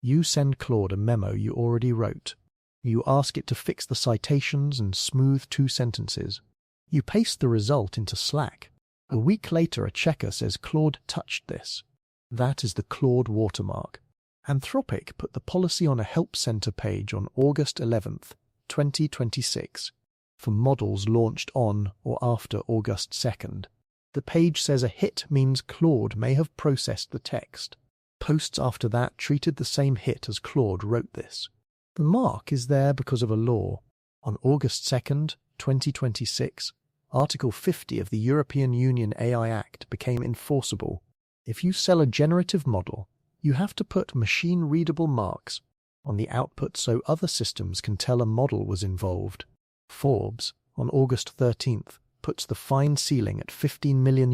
You send Claude a memo you already wrote. You ask it to fix the citations and smooth 2 sentences. You paste the result into Slack. A week later, a checker says Claude touched this. That is the Claude Watermark. Anthropic put the policy on a Help Center page on August 11th, 2026, for models launched on or after August 2nd. The page says a hit means Claude may have processed the text. Posts after that treated the same hit as Claude wrote this. The mark is there because of a law. On August 2nd, 2026, Article 50 of the European Union AI Act became enforceable. If you sell a generative model, you have to put machine-readable marks on the output so other systems can tell a model was involved. Forbes, on August 13th, puts the fine ceiling at €15 million,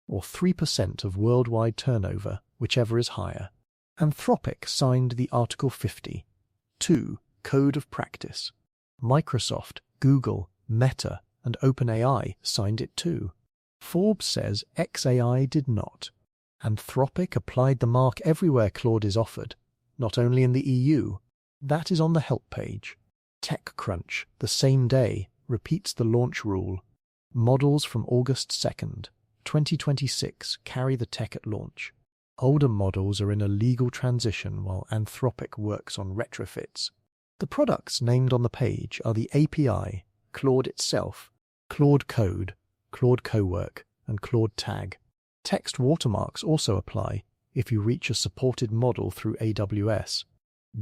or 3% of worldwide turnover, whichever is higher. Anthropic signed the Article 50. 2. Code of Practice. Microsoft, Google, Meta, and OpenAI signed it too. Forbes says XAI did not. Anthropic applied the mark everywhere Claude is offered, not only in the EU. That is on the help page. TechCrunch, the same day, repeats the launch rule. Models from August 2nd, 2026 carry the tech at launch. Older models are in a legal transition while Anthropic works on retrofits. The products named on the page are the API, Claude itself, Claude Code, Claude Cowork, and Claude Tag. Text watermarks also apply if you reach a supported model through AWS,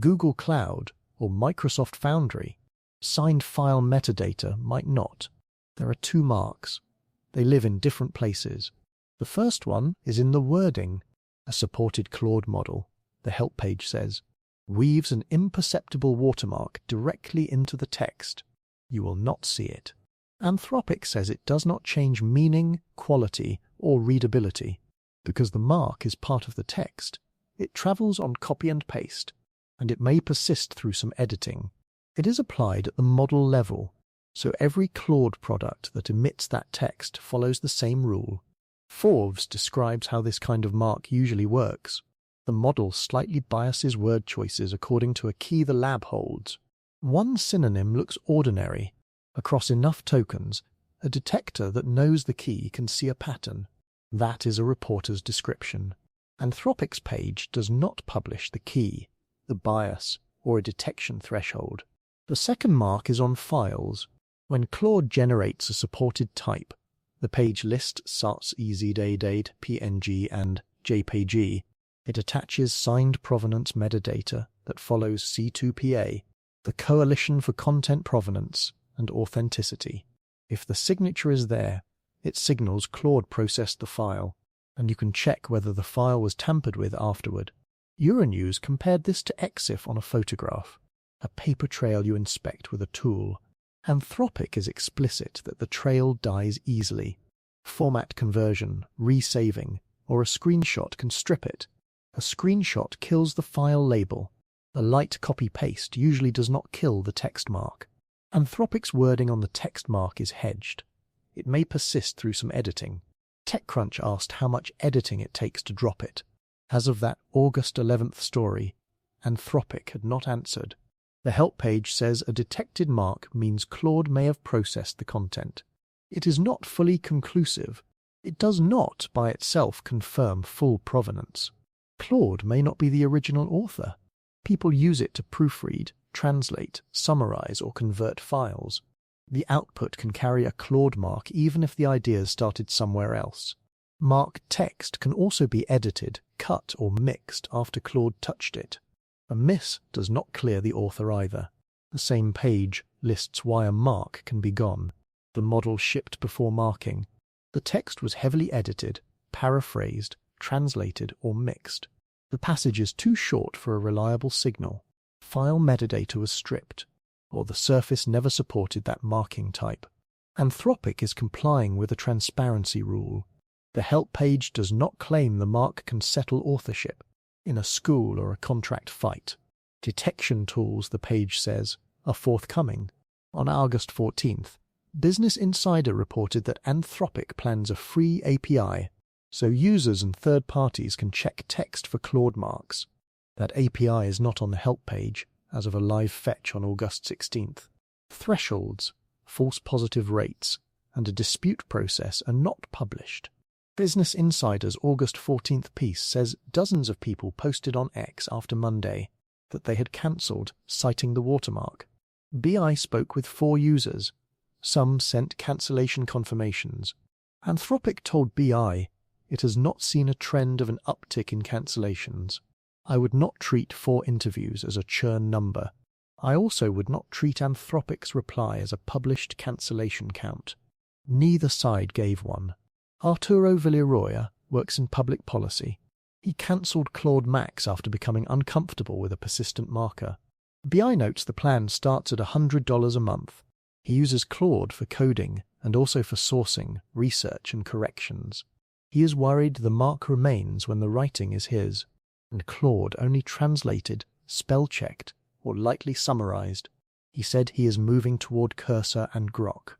Google Cloud, or Microsoft Foundry. Signed file metadata might not. There are 2 marks. They live in different places. The first one is in the wording. A supported Claude model, the help page says, weaves an imperceptible watermark directly into the text. You will not see it. Anthropic says it does not change meaning, quality, or readability. Because the mark is part of the text, it travels on copy and paste, and it may persist through some editing. It is applied at the model level, so every Claude product that emits that text follows the same rule. Forbes describes how this kind of mark usually works. The model slightly biases word choices according to a key the lab holds. One synonym looks ordinary. Across enough tokens, a detector that knows the key can see a pattern. That is a reporter's description. Anthropic's page does not publish the key, the bias, or a detection threshold. The second mark is on files. When Claude generates a supported type, the page lists SARS-EZDATE, PNG, and JPG. It attaches signed provenance metadata that follows C2PA, the Coalition for Content Provenance and Authenticity. If the signature is there, it signals Claude processed the file, and you can check whether the file was tampered with afterward. Euronews compared this to EXIF on a photograph, a paper trail you inspect with a tool. Anthropic is explicit that the trail dies easily. Format conversion, resaving, or a screenshot can strip it. A screenshot kills the file label. A light copy-paste usually does not kill the text mark. Anthropic's wording on the text mark is hedged. It may persist through some editing. TechCrunch asked how much editing it takes to drop it. As of that August 11th story, Anthropic had not answered. The help page says a detected mark means Claude may have processed the content. It is not fully conclusive. It does not, by itself, confirm full provenance. Claude may not be the original author. People use it to proofread, translate, summarize, or convert files. The output can carry a Claude mark even if the idea started somewhere else. Marked text can also be edited, cut, or mixed after Claude touched it. A miss does not clear the author either. The same page lists why a mark can be gone. The model shipped before marking. The text was heavily edited, paraphrased, translated, or mixed. The passage is too short for a reliable signal. File metadata was stripped, or the surface never supported that marking type. Anthropic is complying with a transparency rule. The help page does not claim the mark can settle authorship in a school or a contract fight. Detection tools, the page says, are forthcoming. On August 14th, Business Insider reported that Anthropic plans a free API, so users and third parties can check text for Claude marks. That API is not on the help page as of a live fetch on August 16th. Thresholds, false positive rates, and a dispute process are not published. Business Insider's August 14th piece says dozens of people posted on X after Monday that they had cancelled, citing the watermark. BI spoke with 4 users. Some sent cancellation confirmations. Anthropic told BI it has not seen a trend of an uptick in cancellations. I would not treat 4 interviews as a churn number. I also would not treat Anthropic's reply as a published cancellation count. Neither side gave one. Arturo Villarroya works in public policy. He cancelled Claude Max after becoming uncomfortable with a persistent marker. BI notes the plan starts at $100 a month. He uses Claude for coding and also for sourcing, research and corrections. He is worried the mark remains when the writing is his, and Claude only translated, spell-checked, or lightly summarized. He said he is moving toward Cursor and Grok.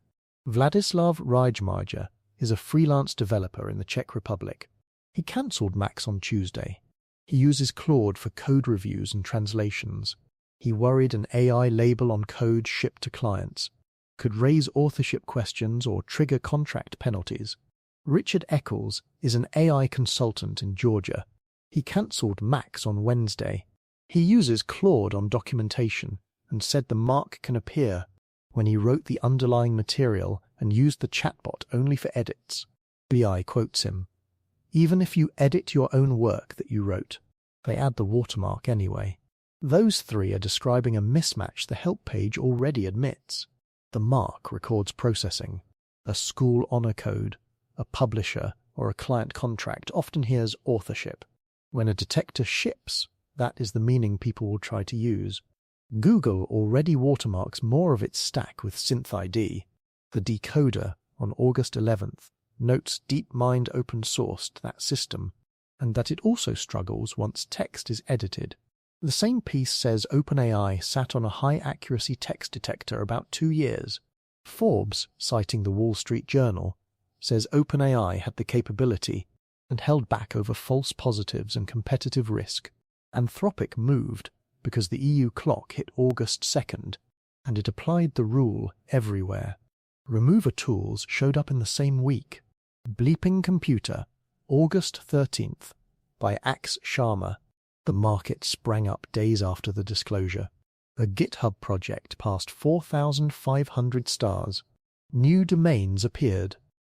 Vladislav Rijmarja is a freelance developer in the Czech Republic. He cancelled Max on Tuesday. He uses Claude for code reviews and translations. He worried an AI label on code shipped to clients could raise authorship questions or trigger contract penalties. Richard Eccles is an AI consultant in Georgia. He cancelled Max on Wednesday. He uses Claude on documentation and said the mark can appear when he wrote the underlying material and used the chatbot only for edits. BI quotes him. Even if you edit your own work that you wrote, they add the watermark anyway. Those 3 are describing a mismatch the help page already admits. The mark records processing. A school honor code, a publisher, or a client contract often hears authorship. When a detector ships, that is the meaning people will try to use. Google already watermarks more of its stack with SynthID. The decoder, on August 11th, notes DeepMind open-sourced that system, and that it also struggles once text is edited. The same piece says OpenAI sat on a high-accuracy text detector about 2 years. Forbes, citing the Wall Street Journal, says OpenAI had the capability and held back over false positives and competitive risk. Anthropic moved because the EU clock hit August 2nd, and it applied the rule everywhere. Remover tools showed up in the same week. Bleeping Computer, August 13th, by Ax Sharma. The market sprang up days after the disclosure. A GitHub project passed 4,500 stars. New domains appeared.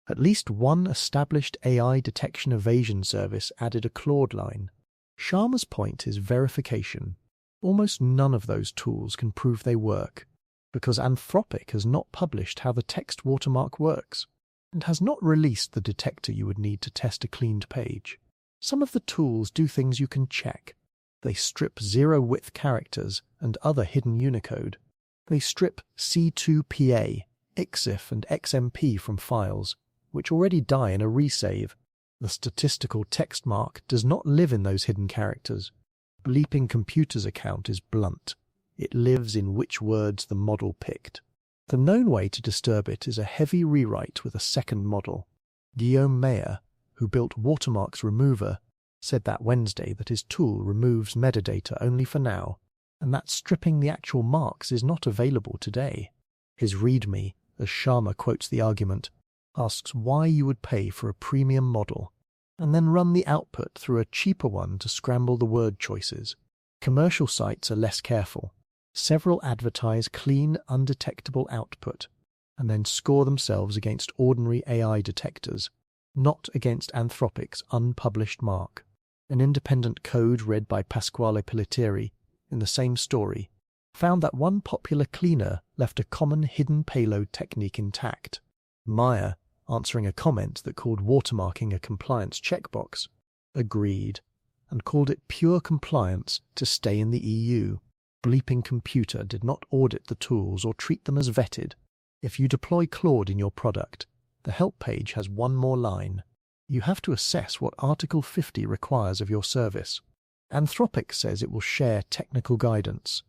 At least one established AI detection evasion service added a Claude line. Sharma's point is verification. Almost none of those tools can prove they work, because Anthropic has not published how the text watermark works, and has not released the detector you would need to test a cleaned page. Some of the tools do things you can check. They strip zero-width characters and other hidden Unicode. They strip C2PA, EXIF, and XMP from files, which already die in a resave. The statistical text mark does not live in those hidden characters. Bleeping Computer's account is blunt. It lives in which words the model picked. The known way to disturb it is a heavy rewrite with a second model. Guillaume Meyer, who built Watermark's remover, said that Wednesday that his tool removes metadata only for now, and that stripping the actual marks is not available today. His README, as Sharma quotes the argument, asks why you would pay for a premium model, and then run the output through a cheaper one to scramble the word choices. Commercial sites are less careful. Several advertise clean, undetectable output, and then score themselves against ordinary AI detectors, not against Anthropic's unpublished mark. An independent code read by Pasquale Pelletieri in the same story found that one popular cleaner left a common hidden payload technique intact. Meyer, answering a comment that called watermarking a compliance checkbox, agreed and called it pure compliance to stay in the EU. Bleeping Computer did not audit the tools or treat them as vetted. If you deploy Claude in your product, the help page has one more line. You have to assess what Article 50 requires of your service. Anthropic says it will share technical guidance.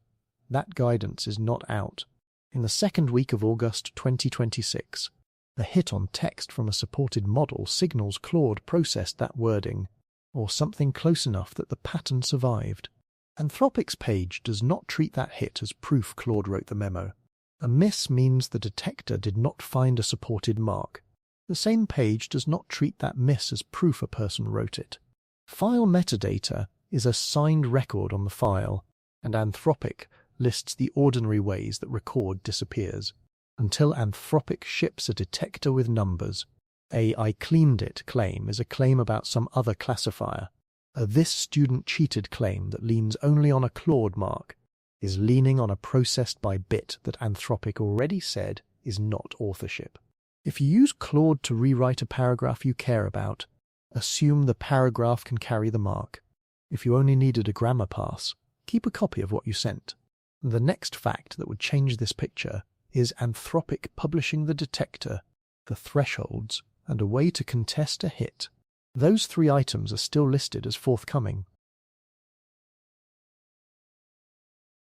That guidance is not out. In the second week of August 2026, a hit on text from a supported model signals Claude processed that wording, or something close enough that the pattern survived. Anthropic's page does not treat that hit as proof Claude wrote the memo. A miss means the detector did not find a supported mark. The same page does not treat that miss as proof a person wrote it. File metadata is a signed record on the file, and Anthropic lists the ordinary ways that record disappears. Until Anthropic ships a detector with numbers, a "I cleaned it" claim is a claim about some other classifier. A "this student cheated" claim that leans only on a Claude mark is leaning on a processed by bit that Anthropic already said is not authorship. If you use Claude to rewrite a paragraph you care about, assume the paragraph can carry the mark. If you only needed a grammar pass, keep a copy of what you sent. The next fact that would change this picture is Anthropic publishing the detector, the thresholds, and a way to contest a hit. Those 3 items are still listed as forthcoming.